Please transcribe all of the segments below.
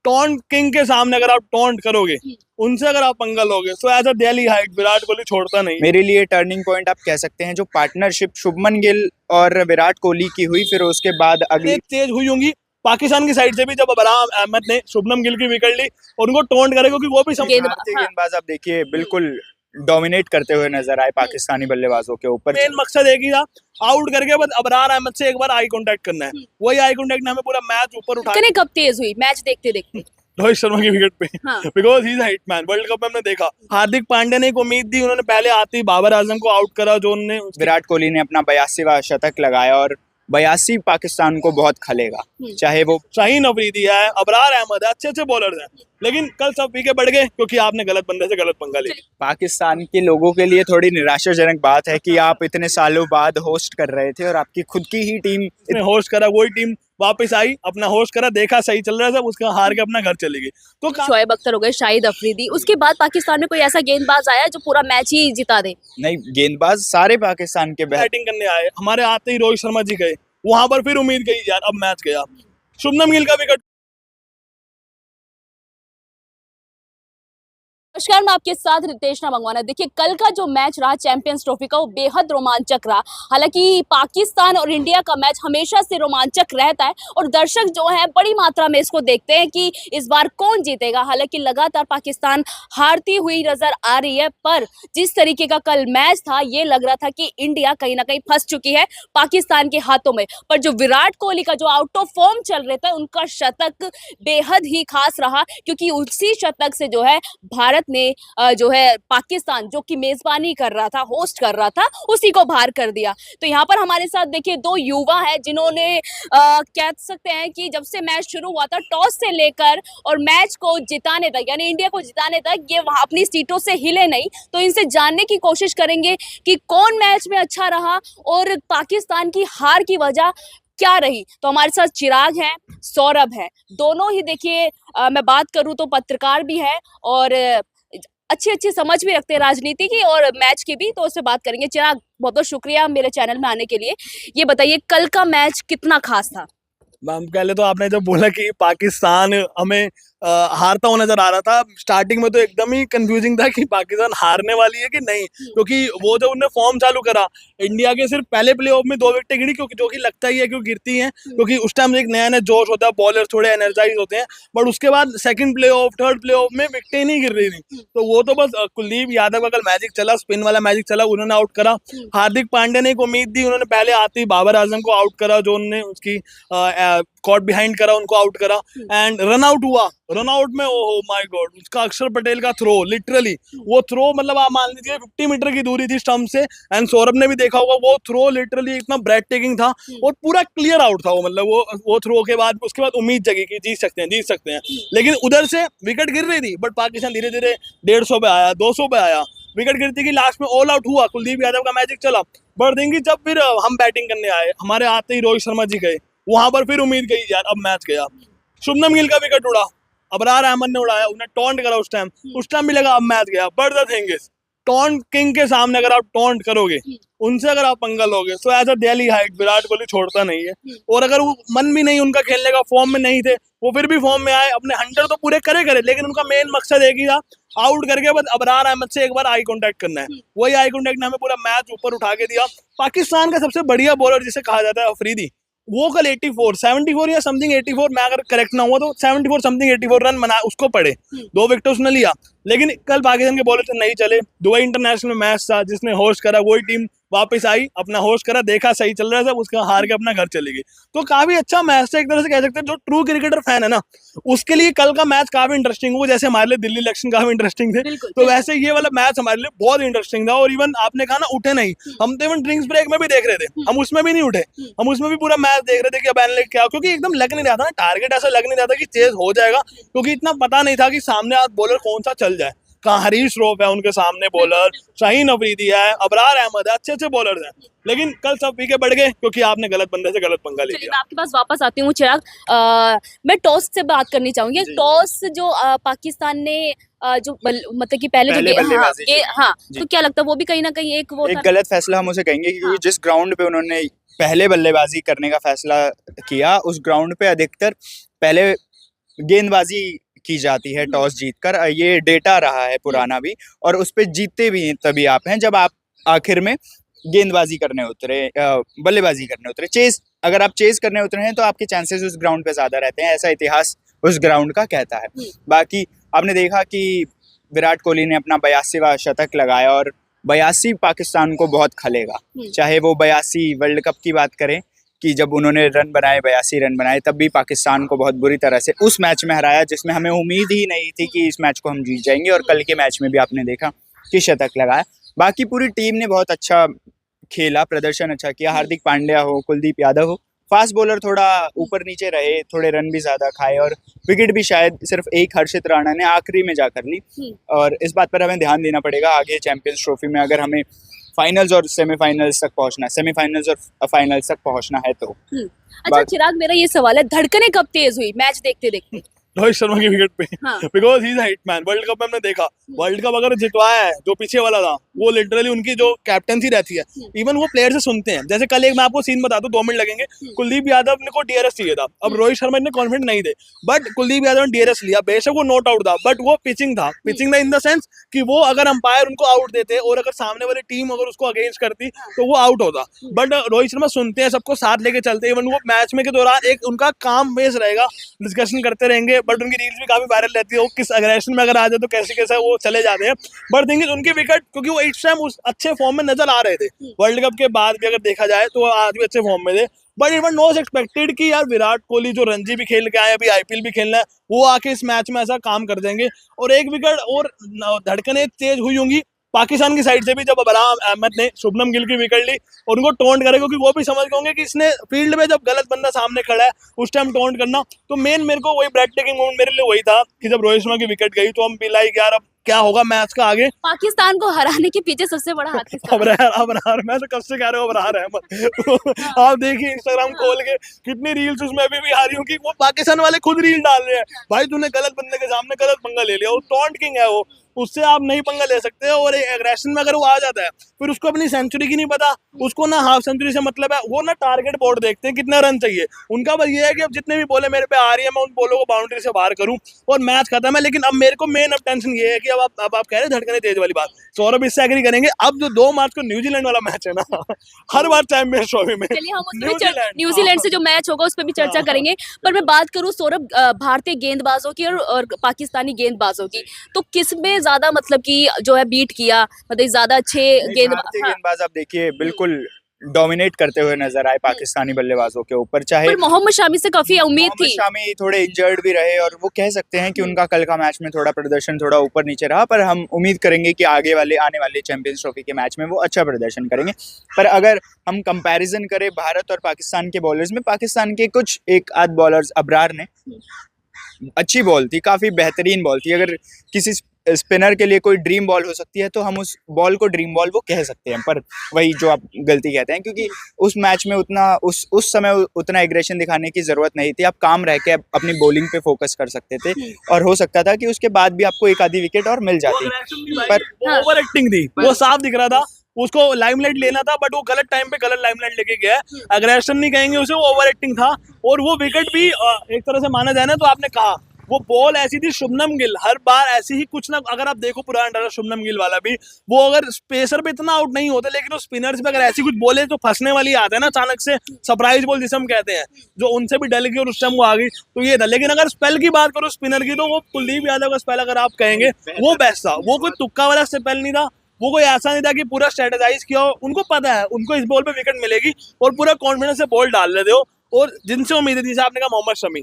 Taunt king के सामने अगर आप टॉन्ट करोगे, उनसे अगर आप पंगा लोगे, तो as a Delhiite Virat Kohli छोड़ता नहीं। मेरे लिए टर्निंग पॉइंट आप कह सकते हैं जो पार्टनरशिप शुभमन गिल और विराट कोहली की हुई, फिर उसके बाद अगली तेज हुई होंगी पाकिस्तान की साइड से भी, जब अबराम अहमद ने शुभमन गिल की विकेट ली और उनको टोंट करे, क्योंकि वो भी भारतीय गेंदबाज आप देखिए बिल्कुल डोमिनेट करते हुए नजर आए पाकिस्तानी बल्लेबाजों के ऊपर। मेन मकसद एक ही था, आउट करके बस अबरार अहमद से एक बार आई कांटेक्ट करना है। वही आई कांटेक्ट ने हमें पूरा मैच ऊपर उठाया। कब तेज हुई मैच देखते देखते रोहित शर्मा की विकेट पे, because he is hitman. World cup में हमने देखा हार्दिक पांड्या ने एक उम्मीद दी, उन्होंने पहले आते ही बाबर आजम को आउट करा, जो उन्होंने विराट कोहली ने अपना 82वां शतक लगाया और 82 पाकिस्तान को बहुत खलेगा, चाहे वो शाहीन अफरीदी है, अबरार अहमद है, अच्छे अच्छे बॉलर्स हैं, लेकिन कल सब विकेट बढ़ गए क्योंकि आपने गलत बंदे से गलत पंगा लिया। पाकिस्तान के लोगों के लिए थोड़ी निराशाजनक बात है कि आप इतने सालों बाद होस्ट कर रहे थे और आपकी खुद की ही टीम ने होस्ट करा, वही टीम वापस आई, अपना होस्ट करा, देखा सही चल रहा था, उसका हार के अपना घर चली गई। तो शोएब अख्तर हो गए, शाहिद अफरीदी, उसके बाद पाकिस्तान में कोई ऐसा गेंदबाज आया जो पूरा मैच ही जिता दे? नहीं, गेंदबाज सारे पाकिस्तान के बैटिंग करने आए, हमारे आते ही रोहित शर्मा जी गए, वहां पर फिर उम्मीद गई यार अब मैच गया। शुभमन गिल का विकेट। नमस्कार, मैं आपके साथ रितेशना मंगवाना। देखिए, कल का जो मैच रहा चैंपियंस ट्रॉफी का, वो बेहद रोमांचक रहा। हालांकि पाकिस्तान और इंडिया का मैच हमेशा से रोमांचक रहता है और दर्शक जो है बड़ी मात्रा में इसको देखते हैं कि इस बार कौन जीतेगा। हालांकि लगातार पाकिस्तान हारती हुई नजर आ रही है, पर जिस तरीके का कल मैच था, ये लग रहा था कि इंडिया कहीं ना कहीं फंस चुकी है पाकिस्तान के हाथों में। पर जो विराट कोहली का जो आउट ऑफ फॉर्म चल रहा था, उनका शतक बेहद ही खास रहा, क्योंकि उसी शतक से जो है भारत ने जो है पाकिस्तान, जो कि मेजबानी कर रहा था, होस्ट कर रहा था, उसी को बाहर कर दिया। तो यहाँ पर हमारे साथ देखिए दो युवा हैं जिन्होंने कह सकते हैं कि जब से मैच शुरू हुआ था, टॉस से लेकर और मैच को जिताने तक, यानी इंडिया को जिताने तक, ये वहां अपनी सीटों से हिले नहीं। तो इनसे जानने की कोशिश करेंगे कि कौन मैच में अच्छा रहा और पाकिस्तान की हार की वजह क्या रही। तो हमारे साथ चिराग है, सौरभ है, दोनों ही देखिए मैं बात करूं तो पत्रकार भी है और अच्छी अच्छी समझ भी रखते हैं राजनीति की और मैच की भी। तो उससे बात करेंगे। चिराग, बहुत बहुत शुक्रिया मेरे चैनल में आने के लिए। ये बताइए, कल का मैच कितना खास था? मैम, पहले तो आपने जब बोला कि पाकिस्तान हमें हारता हुआ नजर आ रहा था, स्टार्टिंग में तो एकदम ही कंफ्यूजिंग था कि पाकिस्तान हारने वाली है कि नहीं, क्योंकि वो जब उन्होंने फॉर्म चालू करा, इंडिया के सिर्फ पहले प्लेऑफ में 2 विकेटें गिरी, क्योंकि जो कि लगता ही है क्योंकि गिरती हैं, क्योंकि उस टाइम एक नया नया जोश होता है, बॉलर थोड़े एनर्जाइज होते हैं। बट उसके बाद सेकंड प्लेऑफ, थर्ड प्लेऑफ में विकेटें नहीं गिर रही थी। तो वो तो बस कुलदीप यादव का कल मैजिक चला, स्पिन वाला मैजिक चला, उन्होंने आउट करा। हार्दिक पांड्या ने एक उम्मीद दी, उन्होंने पहले आते ही बाबर आजम को आउट करा, जो उन्होंने उसकी कॉट बिहाइंड करा, उनको आउट करा एंड रन आउट हुआ। रन आउट में ओह माय गॉड, उसका अक्षर पटेल का थ्रो, लिटरली वो थ्रो, मतलब आप मान लीजिए 50 मीटर की दूरी थी स्टंप से, एंड सौरभ ने भी देखा होगा, वो थ्रो लिटरली इतना ब्रेथ टेकिंग था और पूरा क्लियर आउट था वो। मतलब वो थ्रो के बाद, उसके बाद उम्मीद जगी कि जीत सकते हैं, जीत सकते हैं। लेकिन उधर से विकेट गिर रही थी, बट पाकिस्तान धीरे धीरे 150 पे आया, 200 पे आया, विकेट गिरती की लास्ट में ऑल आउट हुआ, कुलदीप यादव का मैजिक चला। बट देंगे जब फिर हम बैटिंग करने आए, हमारे आते ही रोहित शर्मा जी गए, वहां पर फिर उम्मीद गई यार अब मैच गया। शुभमन गिल का विकेट उड़ा, अबरार अहमद ने उड़ाया, उन्हें टॉन्ट करा, उस टाइम भी लगा अब मैच गया। But the thing is, taunt king के सामने अगर आप टॉन्ट करोगे, उनसे अगर आप पंगा लोगे, तो as a Delhiite Virat Kohli छोड़ता नहीं है। और अगर वो मन भी नहीं उनका खेलने का, फॉर्म में नहीं थे, वो फिर भी फॉर्म में आए, अपने 100 तो पूरे करे, लेकिन उनका मेन मकसद एक ही था, आउट करके बस अबरार अहमद से एक बार आई कांटेक्ट करना है। वही आई कांटेक्ट ने हमें पूरा मैच ऊपर उठा के दिया। पाकिस्तान का सबसे बढ़िया बॉलर जिसे कहा जाता है अफरीदी, वो कल 74 या समथिंग 84, मैं अगर करेक्ट ना हुआ तो 74 समथिंग 84 रन बना उसको पड़े, 2 विकेट उसने लिया। लेकिन कल पाकिस्तान के बॉलर से नहीं चले। दुबई इंटरनेशनल मैच था जिसने होस्ट करा, वही टीम वापस आई, अपना होस्ट करा, देखा सही चल रहा था, उसका हार के अपना घर चली गई। तो काफी अच्छा मैच था, एक तरह से कह सकते हैं। जो ट्रू क्रिकेटर फैन है ना, उसके लिए कल का मैच काफी इंटरेस्टिंग हुआ। जैसे हमारे लिए दिल्ली इलेक्शन काफी इंटरेस्टिंग थे, तो वैसे ये वाला मैच हमारे लिए बहुत इंटरेस्टिंग था। और इवन आपने कहा ना उठे नहीं, हम तो इवन ड्रिंक्स ब्रेक में भी देख रहे थे, हम उसमें भी नहीं उठे, हम उसमें भी पूरा मैच देख रहे थे कि अब एनालिस्ट क्या, क्योंकि एकदम लग नहीं रहा था ना, टारगेट ऐसा लग नहीं रहा था कि चेज हो जाएगा, क्योंकि इतना पता नहीं था कि सामने आज बॉलर कौन सा चल जाए। कहाँ हरीश रौफ है उनके सामने बॉलर, शाहीन अफरीदी है, अबरार अहमद है, अच्छे अच्छे बॉलर्स हैं, लेकिन कल सब विकेट बढ़ गए क्योंकि आपने गलत बंदे से गलत पंगा ले लिया। मैं आपके पास वापस आती हूँ चिराग। मैं टॉस से बात करनी चाहूंगी। टॉस जो पाकिस्तान ने जो मतलब कि पहले तो क्या लगता है वो भी कहीं ना कहीं एक गलत फैसला हम उसे कहेंगे, क्योंकि जिस ग्राउंड पे उन्होंने पहले बल्लेबाजी करने का फैसला किया, उस ग्राउंड पे अधिकतर पहले गेंदबाजी की जाती है टॉस जीतकर। ये डेटा रहा है पुराना भी, और उस पे जीतते भी तभी आप हैं जब आप आखिर में गेंदबाजी करने उतरे, बल्लेबाजी करने उतरे। चेस, अगर आप चेस करने उतरे हैं तो आपके चांसेस उस ग्राउंड पे ज्यादा रहते हैं, ऐसा इतिहास उस ग्राउंड का कहता है। बाकी आपने देखा कि विराट कोहली ने अपना 82वां शतक लगाया, और 82 पाकिस्तान को बहुत खलेगा। चाहे वो 82 वर्ल्ड कप की बात करें कि जब उन्होंने रन बनाए, 82 रन बनाए, तब भी पाकिस्तान को बहुत बुरी तरह से उस मैच में हराया जिसमें हमें उम्मीद ही नहीं थी कि इस मैच को हम जीत जाएंगे। और कल के मैच में भी आपने देखा कि शतक लगाया। बाकी पूरी टीम ने बहुत अच्छा खेला, प्रदर्शन अच्छा किया। हार्दिक पांड्या हो, कुलदीप यादव हो, फास्ट बॉलर थोड़ा ऊपर नीचे रहे, थोड़े रन भी ज्यादा खाए, और विकेट भी शायद सिर्फ एक हर्षित राणा ने आखिरी में जाकर ली। और इस बात पर हमें ध्यान देना पड़ेगा आगे चैंपियंस ट्रॉफी में, अगर हमें फाइनल्स और सेमीफाइनल्स तक पहुंचना है, सेमीफाइनल्स और फाइनल्स तक पहुंचना है तो। अच्छा चिराग, मेरा ये सवाल है, धड़कनें कब तेज हुई मैच देखते देखते? रोहित शर्मा की विकेट पे, हाँ। Because he is a hitman. World cup में हमने देखा, वर्ल्ड कप अगर जितवाया है जो पीछे वाला था, वो लिटरली उनकी जो कैप्टनसी रहती है, इवन वो प्लेयर से सुनते हैं। जैसे कल एक मैं आपको सीन बता दूं, 2 मिनट लगेंगे। कुलदीप यादव ने को डीआरएस चाहिए था, अब रोहित शर्मा इतने कॉन्फिडेंट नहीं थे, बट कुलदीप यादव ने डीआरएस लिया। बेशक वो नॉट आउट था, बट वो पिचिंग था इन द सेंस कि वो अगर अंपायर उनको आउट देते और अगर सामने वाली टीम अगर उसको अगेंस्ट करती तो वो आउट होता। बट रोहित शर्मा सुनते हैं, सबको साथ लेके चलते हैं। इवन वो मैच में के दौरान एक उनका काम बेस रहेगा, डिस्कशन करते रहेंगे, बट उनकी रील्स भी काफी वायरल रहती है। वो किस अग्रेशन में अगर आ जाए तो कैसे कैसे वो चले जाते हैं। बट थिंग इज उनकी विकेट, क्योंकि वो इस टाइम उस अच्छे फॉर्म में नजर आ रहे थे, वर्ल्ड कप के बाद भी अगर देखा जाए तो आज भी अच्छे फॉर्म में थे। But it was not expected कि यार विराट कोहली जो रणजी भी खेल के आए, अभी आईपीएल भी खेलना है, वो आके इस मैच में ऐसा काम कर देंगे। और एक विकेट और धड़कनें तेज हुई होंगी पाकिस्तान की साइड से भी, जब अबराम अहमद ने शुभमन गिल की विकेट ली और उनको टोंट करे, क्योंकि वो भी समझ गए होंगे कि इसने फील्ड में जब गलत बंदा सामने खड़ा है उस टाइम टोंट करना। तो मेन मेरे को वही ब्रेथ टेकिंग मोमेंट मेरे लिए वही था कि जब रोहित शर्मा की विकेट गई तो हम भी लाइक यार अब क्या होगा मैच का आगे। पाकिस्तान को हराने के पीछे सबसे बड़ा हाथ किसका? अबरार, मैं तो कब से कह रहा हूँ अबरार अहमद। आप देखिए इंस्टाग्राम खोल के कितनी रील्स उसमें अभी भी आ रही हूँ कि वो पाकिस्तान वाले खुद रील डाल रहे हैं, भाई तूने गलत बंदे के सामने गलत पंगा ले लिया। वो टॉन्ट किंग है, वो उससे आप नहीं पंगा ले सकते। और एग्रेशन में अगर वो आ जाता है, फिर उसको अपनी सेंचुरी की नहीं पता, उसको ना हाफ सेंचुरी से मतलब है, वो ना टारगेट बोर्ड देखते हैं कितने रन चाहिए। उनका बस ये है कि अब जितने भी बॉलें मेरे पे आ रही है मैं उन बॉलों को बाउंड्री से बाहर करूं और मैच खत्म है। लेकिन अब मेरे को मेन अब टेंशन ये है कि अब आप कह रहे हैं धड़कने तेज वाली बात, सौरभ इससे एग्री करेंगे। अब जो 2 मार्च को न्यूजीलैंड वाला मैच है ना, हर बार चैंपियंस ट्रॉफी में, चलिए हम न्यूजीलैंड से जो मैच होगा उस पर भी चर्चा करेंगे। पर मैं बात करूं सौरभ, भारतीय गेंदबाजों की और पाकिस्तानी गेंदबाजों की, तो किस में ज्यादा मतलब कि जो है बीट किया, मतलब ज्यादा अच्छे गेंदबाज आप देखिए बिल्कुल डोमिनेट करते हुए नजर आए पाकिस्तानी बल्लेबाजों के ऊपर। चाहे मोहम्मद शामी से काफी उम्मीद थी, शामी थोड़े इंजर्ड भी रहे, और वो कह सकते हैं कि उनका कल का मैच में थोड़ा प्रदर्शन थोड़ा ऊपर नीचे रहा, पर हम उम्मीद करेंगे कि आगे वाले आने वाले चैंपियंस ट्रॉफी के मैच में वो अच्छा प्रदर्शन करेंगे। पर अगर हम कंपैरिजन करें भारत और पाकिस्तान के बॉलर्स में, पाकिस्तान के कुछ एक आध बॉलर्स, अबरार ने अच्छी बॉल थी, काफी बेहतरीन बॉल थी। अगर किसी स्पिनर के लिए कोई ड्रीम बॉल हो सकती है तो हम उस बॉल को ड्रीम बॉल वो कह सकते हैं, पर वही जो आप गलती कहते हैं, क्योंकि उस मैच में उतना उस समय उतना एग्रेशन दिखाने की जरूरत नहीं थी। आप काम रह के अपनी बॉलिंग पे फोकस कर सकते थे, और हो सकता था कि उसके बाद भी आपको एक आधी विकेट और मिल जाती। पर ओवर एक्टिंग थी, वो साफ दिख रहा था, उसको लाइमलाइट लेना था, बट वो गलत टाइम पे गलत लाइमलाइट लेके गया। अग्रेशन नहीं कहेंगे उसे, वो ओवर एक्टिंग था। और वो विकेट भी एक तरह से माना जाए ना, तो आपने कहा वो बॉल ऐसी थी, शुभमन गिल हर बार ऐसी ही कुछ ना, अगर आप देखो पुराना डाटा शुभमन गिल वाला भी, वो अगर स्पेसर पे इतना आउट नहीं होते, लेकिन वो स्पिनर्स पे अगर ऐसी कुछ बॉलें तो फंसने वाली आते हैं ना अचानक से, सरप्राइज बॉल जिसे हम कहते हैं, जो उनसे भी डल गई और उस टाइम वो आ गई, तो ये था। लेकिन अगर स्पेल की बात करो स्पिनर की, तो वो कुलदीप यादव का स्पेल अगर आप कहेंगे वो बेस्ट था। वो कोई तुक्का वाला स्पेल नहीं था, वो कोई ऐसा नहीं था कि पूरा स्ट्रेटेजाइज किया हो। उनको पता है उनको इस बॉल पे विकेट मिलेगी और पूरा कॉन्फिडेंस से बॉल डाल रहे हो। और जिनसे उम्मीद थी, जैसे आपने कहा मोहम्मद शमी,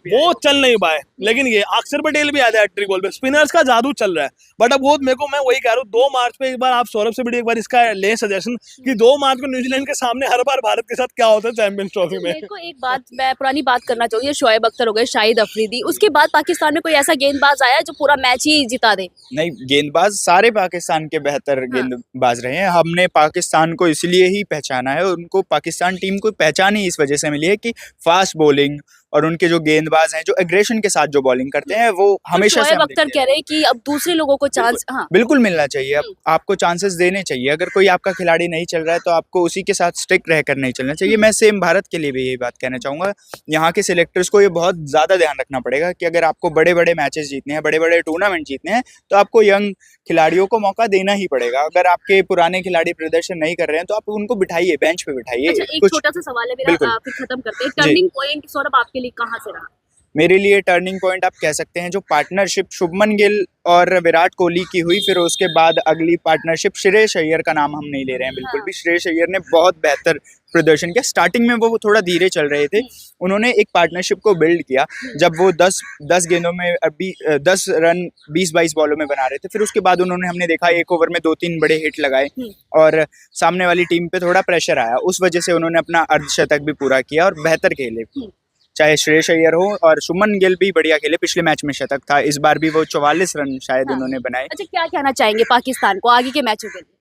वो चल नहीं पाए, लेकिन ये अक्षर पटेल भी आया है हैट्रिक बॉल पे। स्पिनर्स का जादू चल रहा है। बट अब वो मैं वही कह रहा हूँ, 2 मार्च पे एक बार आप सौरभ से भी एक बार इसका ले सजेशन कि 2 मार्च को न्यूजीलैंड के सामने हर बार भारत के साथ क्या होता है चैंपियंस ट्रॉफी में। मेरे को एक बात, मैं पुरानी बात करना चाहूंगी, शोएब अख्तर हो गए, शाहिद अफरीदी, उसके बाद पाकिस्तान में कोई ऐसा गेंदबाज आया जो पूरा मैच ही जिता दे? नहीं, गेंदबाज सारे पाकिस्तान के बेहतर गेंदबाज रहे हैं। हमने पाकिस्तान को इसलिए ही पहचाना है, उनको पाकिस्तान टीम को पहचान ही इस वजह से मिली है कि फास्ट बॉलिंग और उनके जो गेंदबाज हैं जो एग्रेशन के साथ जो बॉलिंग करते हैं वो हमेशा से शोएब हम अख्तर देखते कह रहे हैं कि अब दूसरे लोगों को चांस, हाँ बिल्कुल मिलना चाहिए। अब आपको चांसेस देने चाहिए। अगर कोई आपका खिलाड़ी नहीं चल रहा है तो आपको उसी के साथ स्टिक रहकर नहीं चलना चाहिए। मैं सेम भारत के लिए भी यही बात कहना चाहूँगा। यहाँ के सिलेक्टर्स को ये बहुत ज़्यादा ध्यान रखना पड़ेगा कि अगर आपको बड़े बड़े मैचेस जीतने हैं, बड़े बड़े टूर्नामेंट जीतने हैं, तो आपको यंग खिलाड़ियों को मौका देना ही पड़ेगा। अगर आपके पुराने खिलाड़ी प्रदर्शन नहीं कर रहे हैं तो आप उनको बिठाइए, बेंच पे बिठाइए। अच्छा, एक कुछ छोटा सा सवाल है मेरा, बिल्कुल। फिर खत्म करते हैं। जी। टर्निंग पॉइंट सौरभ आपके लिए कहाँ से रहा? मेरे लिए टर्निंग पॉइंट आप कह सकते हैं जो पार्टनरशिप शुभमन गिल और विराट कोहली की हुई, फिर उसके बाद अगली पार्टनरशिप श्रेयस अय्यर का नाम हम नहीं ले रहे हैं बिल्कुल भी। श्रेयस अय्यर ने बहुत बेहतर प्रदर्शन किया। स्टार्टिंग में वो थोड़ा धीरे चल रहे थे, उन्होंने एक पार्टनरशिप को बिल्ड किया। जब वो 10 गेंदों में अभी 10 रन 20-22 बॉलों में बना रहे थे, फिर उसके बाद उन्होंने, हमने देखा एक ओवर में 2-3 बड़े हिट लगाए और सामने वाली टीम पे थोड़ा प्रेशर आया। उस वजह से उन्होंने अपना अर्धशतक भी पूरा किया और बेहतर खेले। चाहे श्रेयस अय्यर हो और शुभमन गिल भी बढ़िया खेले। पिछले मैच में शतक था, इस बार भी वो 44 रन शायद उन्होंने बनाए। अच्छा, क्या कहना चाहेंगे पाकिस्तान को आगे के मैचों के लिए?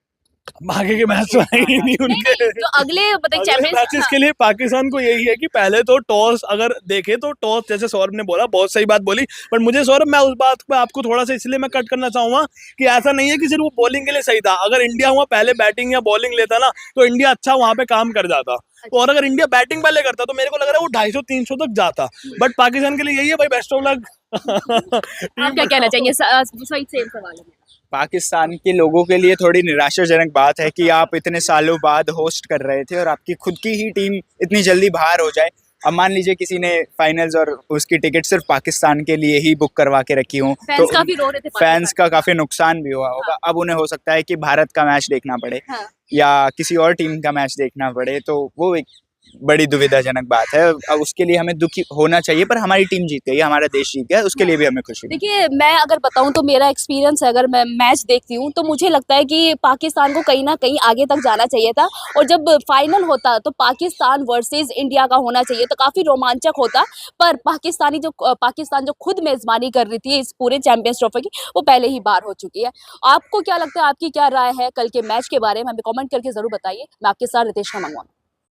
आगे के मैच तो है ही नहीं उनके। जो अगले अगले चैंपियंस, मैचेस के लिए पाकिस्तान को यही है कि पहले तो टॉस अगर देखे तो टॉस, जैसे सौरभ ने बोला, बहुत सही बात बोली। पर मुझे सौरभ, मैं उस बात पे आपको थोड़ा सा इसलिए मैं कट करना चाहूंगा कि ऐसा नहीं है कि सिर्फ वो बॉलिंग के लिए सही था। अगर इंडिया हुआ पहले बैटिंग या बॉलिंग लेता ना तो इंडिया अच्छा वहां पे काम कर जाता। और अगर इंडिया बैटिंग पहले करता तो मेरे को लग रहा है वो 250-300 तक जाता। बट पाकिस्तान के लिए यही है भाई, बेस्ट ऑफ लक। आप क्या कहना चाहेंगे? सही सेम सवाल है मेरा। पाकिस्तान के लोगों के लिए थोड़ी निराशाजनक बात है कि आप इतने सालों बाद होस्ट कर रहे थे और आपकी खुद की ही टीम इतनी जल्दी बाहर हो जाए। अब मान लीजिए किसी ने फाइनल्स और उसकी टिकट सिर्फ पाकिस्तान के लिए ही बुक करवा के रखी हो, तो काफी रो रहे थे, फैंस का काफी नुकसान भी हुआ होगा। अब उन्हें हो सकता है कि भारत का मैच देखना पड़े या किसी और टीम का मैच देखना पड़े, तो वो एक बड़ी दुविधाजनक बात है। अब उसके लिए हमें दुखी होना चाहिए, पर हमारी टीम जीत गई, हमारा देश जीत गया, उसके लिए भी हमें खुशी है। देखिए, मैं अगर बताऊं तो मेरा एक्सपीरियंस है, अगर मैं मैच देखती हूं तो मुझे लगता है कि पाकिस्तान को कहीं ना कहीं आगे तक जाना चाहिए था। और जब फाइनल होता तो पाकिस्तान वर्सेस इंडिया का होना चाहिए तो काफी रोमांचक होता। पर पाकिस्तान जो खुद मेजबानी कर रही थी इस पूरे चैंपियंस ट्रॉफी की, वो पहले ही बाहर हो चुकी है। आपको क्या लगता है, आपकी क्या राय है कल के मैच के बारे में? हमें कॉमेंट करके जरूर बताइए। मैं आपके साथ रितेश मंगवाना।